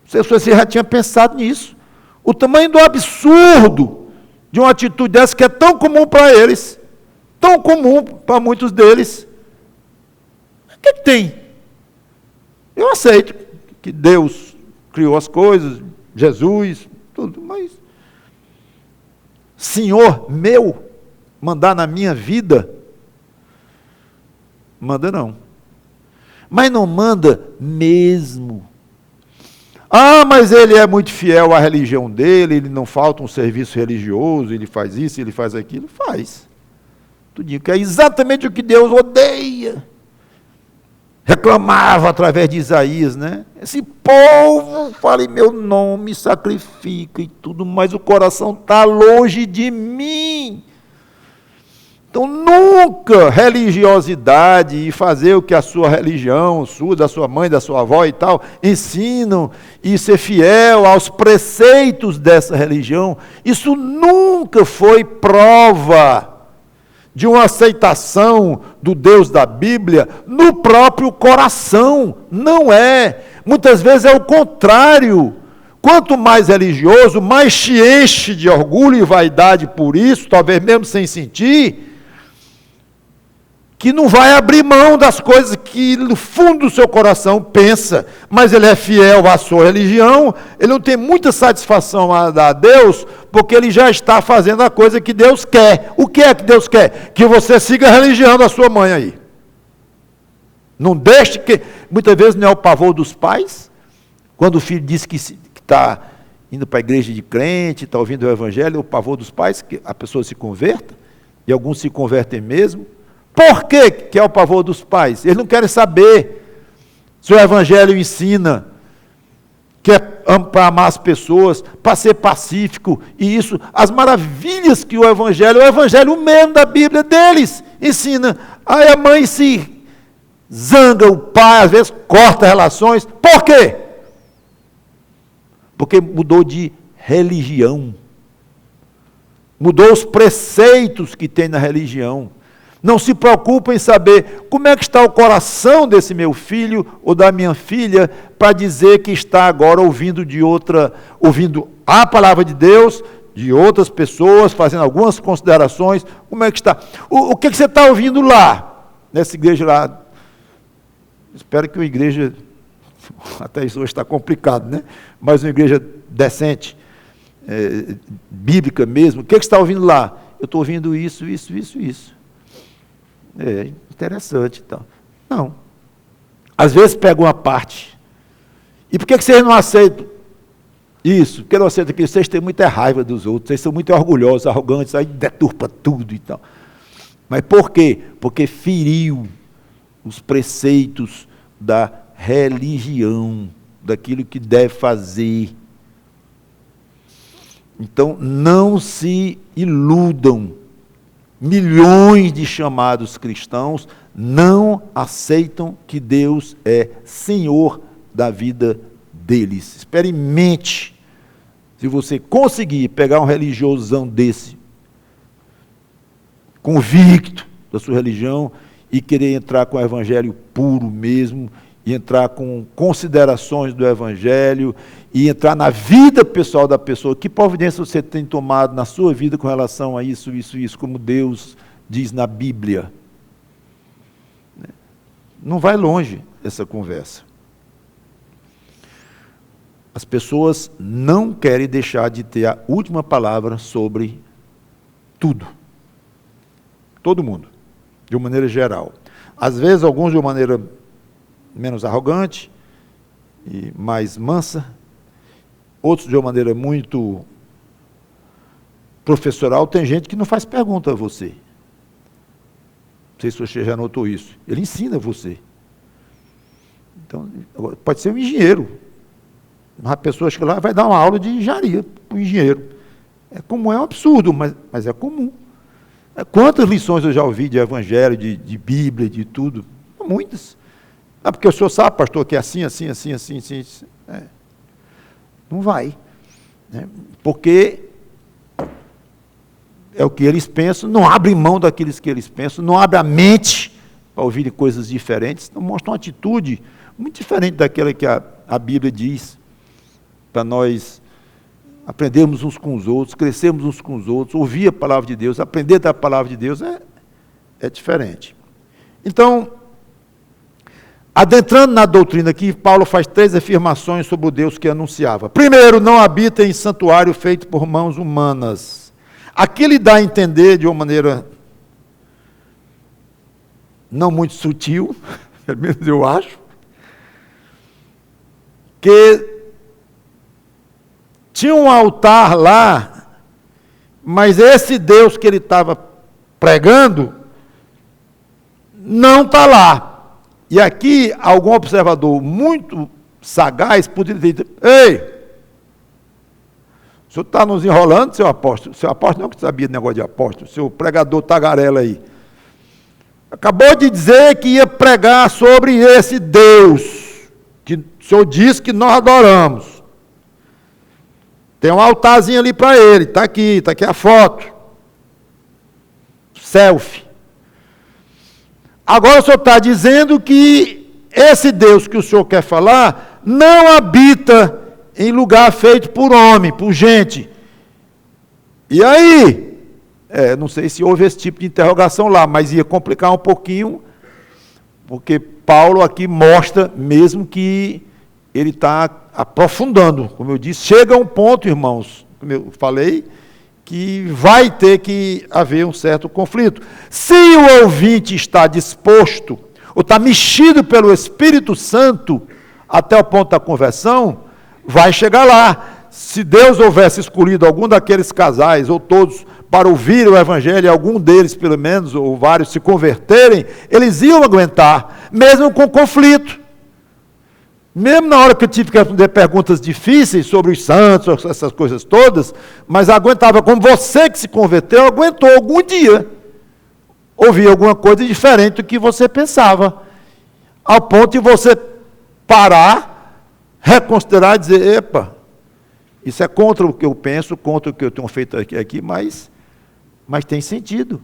Não sei se você já tinha pensado nisso. O tamanho do absurdo de uma atitude dessa que é tão comum para eles, tão comum para muitos deles. O que tem? Eu aceito que Deus criou as coisas, Jesus, tudo, mas Senhor meu, mandar na minha vida, manda não. Mas não manda mesmo. Mas ele é muito fiel à religião dele, ele não falta um serviço religioso, ele faz isso, ele faz aquilo, faz. Tudinho, que é exatamente o que Deus odeia. Reclamava através de Isaías, né? Esse povo fala em meu nome, sacrifica e tudo, mas o coração está longe de mim. Então, nunca religiosidade e fazer o que a sua religião, da sua mãe, da sua avó e tal, ensinam, e ser fiel aos preceitos dessa religião, isso nunca foi prova de uma aceitação do Deus da Bíblia no próprio coração. Não é. Muitas vezes é o contrário. Quanto mais religioso, mais te enche de orgulho e vaidade por isso, talvez mesmo sem sentir, que não vai abrir mão das coisas que no fundo do seu coração pensa, mas ele é fiel à sua religião, ele não tem muita satisfação a dar a Deus, porque ele já está fazendo a coisa que Deus quer. O que é que Deus quer? Que você siga a religião da sua mãe aí. Não deixe que... Muitas vezes não é o pavor dos pais, quando o filho diz que está indo para a igreja de crente, está ouvindo o evangelho, é o pavor dos pais, que a pessoa se converta, e alguns se convertem mesmo. Por quê que é o pavor dos pais? Eles não querem saber se o evangelho ensina que é para amar as pessoas, para ser pacífico, e isso, as maravilhas que o evangelho mesmo da Bíblia deles ensina. Aí a mãe se zanga, o pai às vezes corta relações. Por quê? Porque mudou de religião. Mudou os preceitos que tem na religião. Não se preocupa em saber como é que está o coração desse meu filho ou da minha filha para dizer que está agora ouvindo a palavra de Deus, de outras pessoas, fazendo algumas considerações. Como é que está? O que você está ouvindo lá, nessa igreja lá? Espero que uma igreja, até isso hoje está complicado, né? Mas uma igreja decente, bíblica mesmo. O que você está ouvindo lá? Eu estou ouvindo isso. É interessante, então. Não. Às vezes pega uma parte. E por que vocês não aceitam isso? Porque não aceitam aquilo? Vocês têm muita raiva dos outros, vocês são muito orgulhosos, arrogantes, aí deturpa tudo e tal. Mas por quê? Porque feriu os preceitos da religião, daquilo que deve fazer. Então, não se iludam. Milhões de chamados cristãos não aceitam que Deus é Senhor da vida deles. Experimente. Se você conseguir pegar um religiosão desse, convicto da sua religião, e querer entrar com o evangelho puro mesmo, e entrar com considerações do evangelho, e entrar na vida pessoal da pessoa, que providência você tem tomado na sua vida com relação a isso, como Deus diz na Bíblia. Não vai longe essa conversa. As pessoas não querem deixar de ter a última palavra sobre tudo. Todo mundo, de uma maneira geral. Às vezes, alguns de uma maneira menos arrogante e mais mansa, outros de uma maneira muito professoral. Tem gente que não faz pergunta a você. Não sei se você já notou isso. Ele ensina você. Então, pode ser um engenheiro. Uma pessoa chega lá e vai dar uma aula de engenharia para o engenheiro. É comum, é um absurdo, mas é comum. Quantas lições eu já ouvi de evangelho, de Bíblia, de tudo? Muitas. Porque o senhor sabe, pastor, que é assim. Não vai. Né? Porque é o que eles pensam, não abre mão daqueles que eles pensam, não abre a mente para ouvirem coisas diferentes, então mostra uma atitude muito diferente daquela que a Bíblia diz, para nós aprendermos uns com os outros, crescermos uns com os outros, ouvir a palavra de Deus, aprender da palavra de Deus é diferente. Então, adentrando na doutrina aqui, Paulo faz 3 afirmações sobre o Deus que anunciava. Primeiro, não habita em santuário feito por mãos humanas. Aqui ele dá a entender de uma maneira não muito sutil, pelo menos eu acho, que tinha um altar lá, mas esse Deus que ele estava pregando não está lá. E aqui, algum observador muito sagaz poderia dizer: ei, O senhor está nos enrolando, seu apóstolo. Seu apóstolo não que sabia de negócio de apóstolo, seu pregador tagarela aí. Acabou de dizer que ia pregar sobre esse Deus, que o senhor disse que nós adoramos. Tem um altarzinho ali para ele, está aqui a foto. Selfie. Agora o senhor está dizendo que esse Deus que o senhor quer falar não habita em lugar feito por homem, por gente. E aí? Não sei se houve esse tipo de interrogação lá, mas ia complicar um pouquinho, porque Paulo aqui mostra mesmo que ele está aprofundando, como eu disse, chega a um ponto, irmãos, como eu falei, que vai ter que haver um certo conflito. Se o ouvinte está disposto, ou está mexido pelo Espírito Santo, até o ponto da conversão, vai chegar lá. Se Deus houvesse escolhido algum daqueles casais, ou todos, para ouvir o Evangelho, e algum deles, pelo menos, ou vários, se converterem, eles iam aguentar, mesmo com conflito. Mesmo na hora que eu tive que responder perguntas difíceis sobre os santos, essas coisas todas, mas aguentava, como você que se converteu, aguentou algum dia ouvir alguma coisa diferente do que você pensava, ao ponto de você parar, reconsiderar e dizer, epa, isso é contra o que eu penso, contra o que eu tenho feito aqui, mas tem sentido.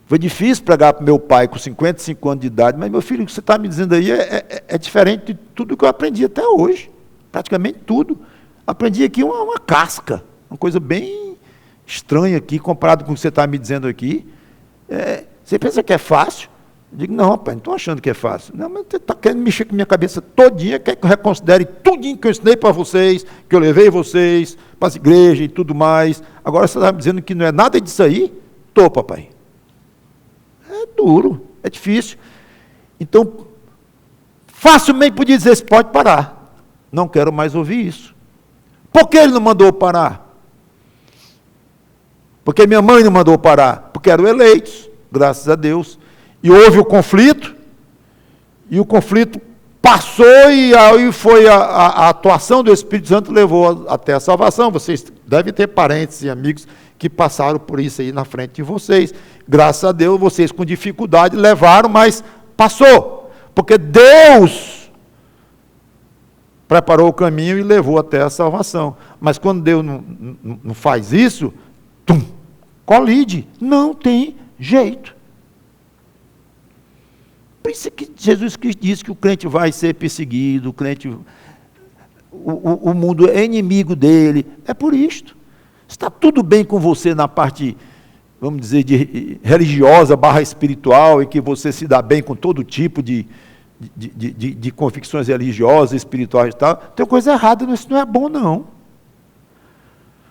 Foi difícil pregar para meu pai com 55 anos de idade, mas meu filho, o que você está me dizendo aí é diferente de tudo que eu aprendi até hoje, praticamente tudo. Aprendi aqui uma casca, uma coisa bem estranha aqui, comparado com o que você está me dizendo aqui. Você pensa que é fácil? Eu digo, não, rapaz, não estou achando que é fácil. Não, mas você está querendo mexer com a minha cabeça todinha, quer que eu reconsidere tudinho que eu ensinei para vocês, que eu levei vocês para as igrejas e tudo mais. Agora você está me dizendo que não é nada disso aí? Estou, papai. É duro, é difícil. Então, facilmente podia dizer, pode parar. Não quero mais ouvir isso. Por que ele não mandou parar? Porque minha mãe não mandou parar? Porque eram eleitos, graças a Deus. E houve o conflito, e o conflito passou, e aí foi a atuação do Espírito Santo levou até a salvação. Vocês devem ter parentes e amigos que passaram por isso aí na frente de vocês. Graças a Deus, vocês com dificuldade levaram, mas passou. Porque Deus preparou o caminho e levou até a salvação. Mas quando Deus não faz isso, colide. Não tem jeito. Por isso que Jesus Cristo disse que o crente vai ser perseguido, o mundo é inimigo dele. É por isto. Está tudo bem com você na parte, vamos dizer, de religiosa / espiritual, e que você se dá bem com todo tipo de convicções religiosas, espirituais e tal. Tem coisa errada, isso não é bom, não.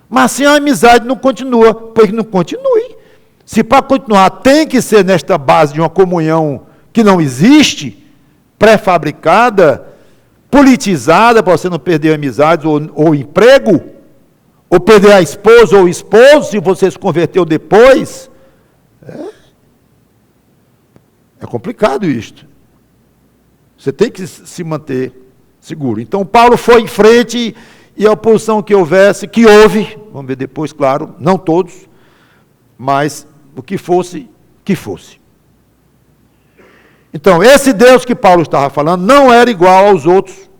Mas se a amizade não continua, pois não continue. Se para continuar tem que ser nesta base de uma comunhão que não existe, pré-fabricada, politizada, para você não perder amizades ou emprego, ou perder a esposa ou o esposo, se você se converteu depois, é complicado isto. Você tem que se manter seguro. Então, Paulo foi em frente, e a oposição que houvesse, que houve, vamos ver depois, claro, não todos, mas o que fosse, que fosse. Então, esse Deus que Paulo estava falando não era igual aos outros,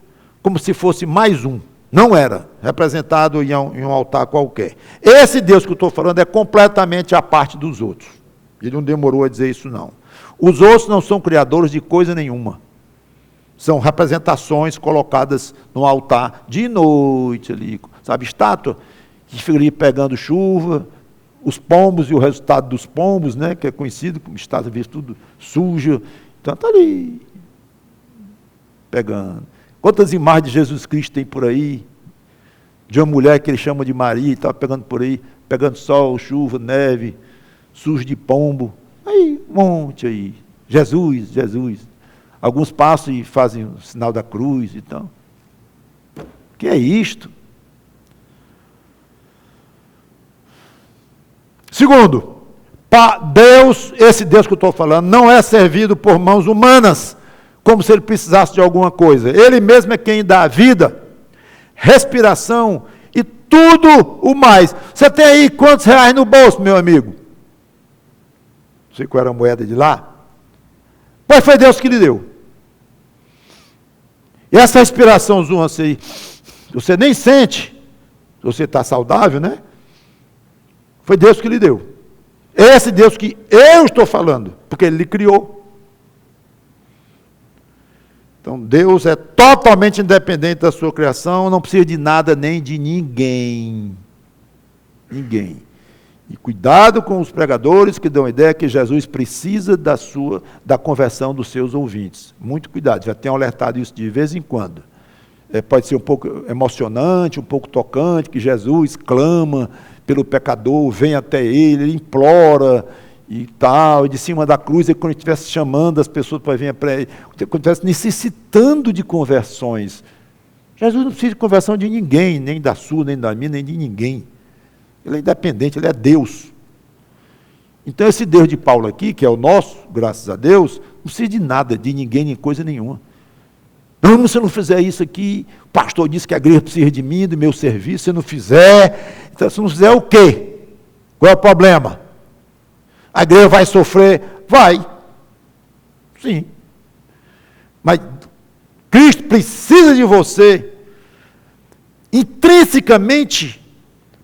como se fosse mais um. Não era, representado em um altar qualquer. Esse Deus que eu estou falando é completamente à parte dos outros. Ele não demorou a dizer isso, não. Os outros não são criadores de coisa nenhuma. São representações colocadas no altar de noite ali, sabe, estátua, que fica ali pegando chuva, os pombos e o resultado dos pombos, né, que é conhecido como estátua, vê tudo suja. Então está ali, pegando. Quantas imagens de Jesus Cristo tem por aí? De uma mulher que ele chama de Maria, estava pegando por aí, pegando sol, chuva, neve, sujo de pombo. Aí, um monte aí. Jesus, Jesus. Alguns passam e fazem o sinal da cruz e tal. O que é isto? Segundo, Deus, esse Deus que eu estou falando, não é servido por mãos humanas, como se ele precisasse de alguma coisa. Ele mesmo é quem dá a vida, respiração e tudo o mais. Você tem aí quantos reais no bolso, meu amigo? Não sei qual era a moeda de lá. Mas foi Deus que lhe deu. E essa respiração aí, você nem sente, se você está saudável, né? Foi Deus que lhe deu. Esse Deus que eu estou falando, porque Ele lhe criou. Então, Deus é totalmente independente da sua criação, não precisa de nada nem de ninguém. Ninguém. E cuidado com os pregadores que dão a ideia que Jesus precisa da conversão dos seus ouvintes. Muito cuidado, já tenho alertado isso de vez em quando. Pode ser um pouco emocionante, um pouco tocante, que Jesus clama pelo pecador, vem até ele implora e tal, e de cima da cruz, quando ele estivesse chamando as pessoas para vir para ele, quando estivesse necessitando de conversões. Jesus não precisa de conversão de ninguém, nem da sua, nem da minha, nem de ninguém. Ele é independente, ele é Deus. Então esse Deus de Paulo aqui, que é o nosso, graças a Deus, não precisa de nada, de ninguém, nem coisa nenhuma. Não, se eu não fizer isso aqui, o pastor disse que a igreja precisa de mim, do meu serviço, se eu não fizer, então se não fizer o quê? Qual é o problema? A igreja vai sofrer? Vai. Sim. Mas Cristo precisa de você, intrinsecamente,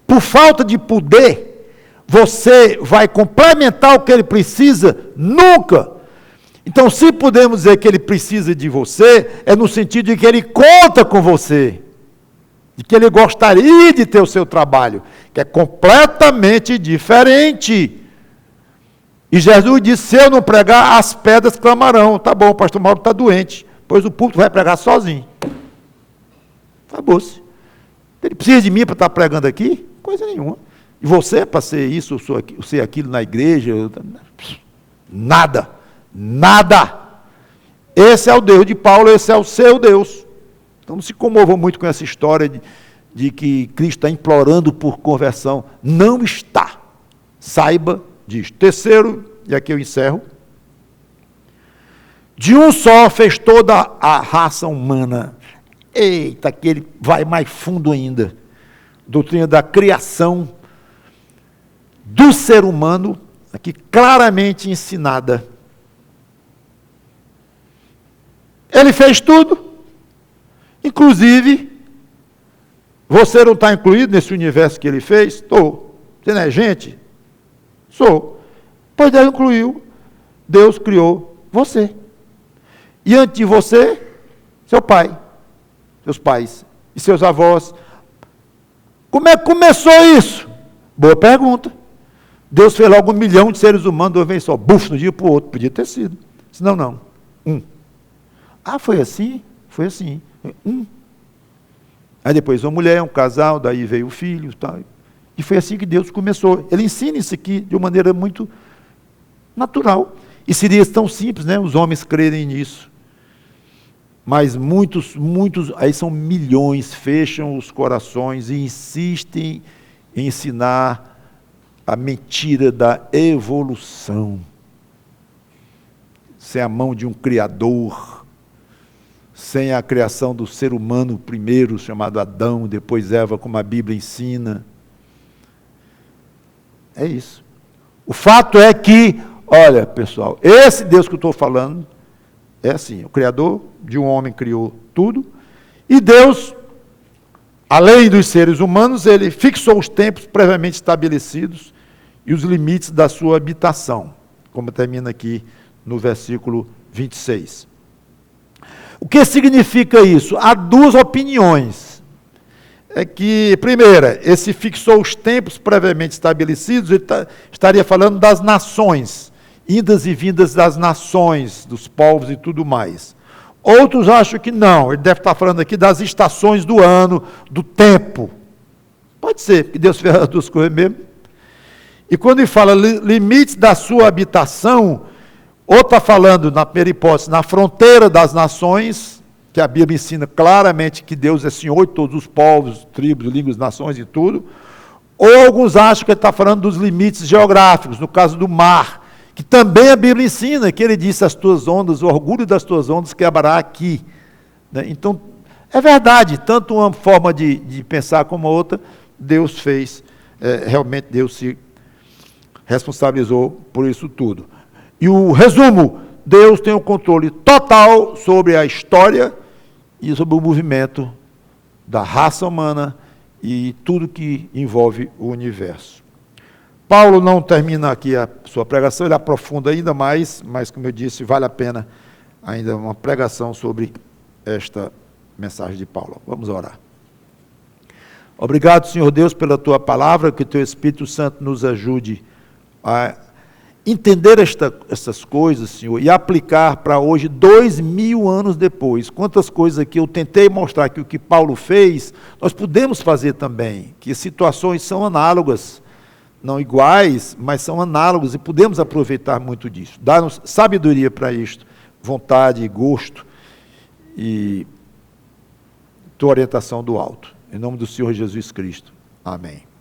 por falta de poder, você vai complementar o que ele precisa? Nunca. Então, se podemos dizer que ele precisa de você, é no sentido de que ele conta com você, de que ele gostaria de ter o seu trabalho, que é completamente diferente. E Jesus disse, se eu não pregar, as pedras clamarão. Tá bom, o pastor Mauro está doente, pois o púlpito vai pregar sozinho. Acabou-se. Ele precisa de mim para estar pregando aqui? Coisa nenhuma. E você, para ser isso, ser aquilo na igreja? Nada. Nada. Esse é o Deus de Paulo, esse é o seu Deus. Então não se comovam muito com essa história de que Cristo está implorando por conversão. Não está. Saiba disso. Terceiro, e aqui eu encerro. De um só fez toda a raça humana. Eita, que ele vai mais fundo ainda. Doutrina da criação do ser humano, aqui claramente ensinada. Ele fez tudo, inclusive, você não está incluído nesse universo que ele fez? Estou. Você não é gente? Sou. Pois Deus incluiu, Deus criou você. E antes de você, seu pai, seus pais e seus avós. Como é que começou isso? Boa pergunta. Deus fez logo 1 milhão de seres humanos, de uma vez só, buf, no dia para o outro. Podia ter sido. Senão, não. Ah, foi assim? Foi assim. Aí depois uma mulher, um casal, daí veio o filho. Tal. E foi assim que Deus começou. Ele ensina isso aqui de uma maneira muito natural. E seria tão simples, né? Os homens crerem nisso. Mas muitos, aí são milhões, fecham os corações e insistem em ensinar a mentira da evolução. Sem a mão de um Criador, sem a criação do ser humano primeiro, chamado Adão, depois Eva, como a Bíblia ensina. É isso. O fato é que, olha, pessoal, esse Deus que eu estou falando, é assim, o Criador de um homem criou tudo, e Deus, além dos seres humanos, ele fixou os tempos previamente estabelecidos e os limites da sua habitação, como termina aqui no versículo 26. O que significa isso? Há duas opiniões. É que, primeira, esse fixou os tempos previamente estabelecidos, ele estaria falando das nações, indas e vindas das nações, dos povos e tudo mais. Outros acham que não, ele deve estar falando aqui das estações do ano, do tempo. Pode ser, porque Deus fez as duas coisas mesmo. E quando ele fala limites da sua habitação, ou está falando, na primeira hipótese, na fronteira das nações, que a Bíblia ensina claramente que Deus é Senhor de todos os povos, tribos, línguas, nações e tudo. Ou alguns acham que ele está falando dos limites geográficos, no caso do mar, que também a Bíblia ensina, que ele disse, as tuas ondas, o orgulho das tuas ondas quebrará aqui. Né? Então, é verdade, tanto uma forma de pensar como a outra Deus fez, realmente Deus se responsabilizou por isso tudo. E o resumo, Deus tem o controle total sobre a história e sobre o movimento da raça humana e tudo que envolve o universo. Paulo não termina aqui a sua pregação, ele aprofunda ainda mais, mas como eu disse, vale a pena ainda uma pregação sobre esta mensagem de Paulo. Vamos orar. Obrigado, Senhor Deus, pela Tua palavra, que o Teu Espírito Santo nos ajude a entender essas coisas, Senhor, e aplicar para hoje, 2000 anos depois. Quantas coisas aqui eu tentei mostrar que o que Paulo fez, nós podemos fazer também, que situações são análogas, não iguais, mas são análogas, e podemos aproveitar muito disso. Dá-nos sabedoria para isto, vontade, gosto, e Tua orientação do alto. Em nome do Senhor Jesus Cristo. Amém.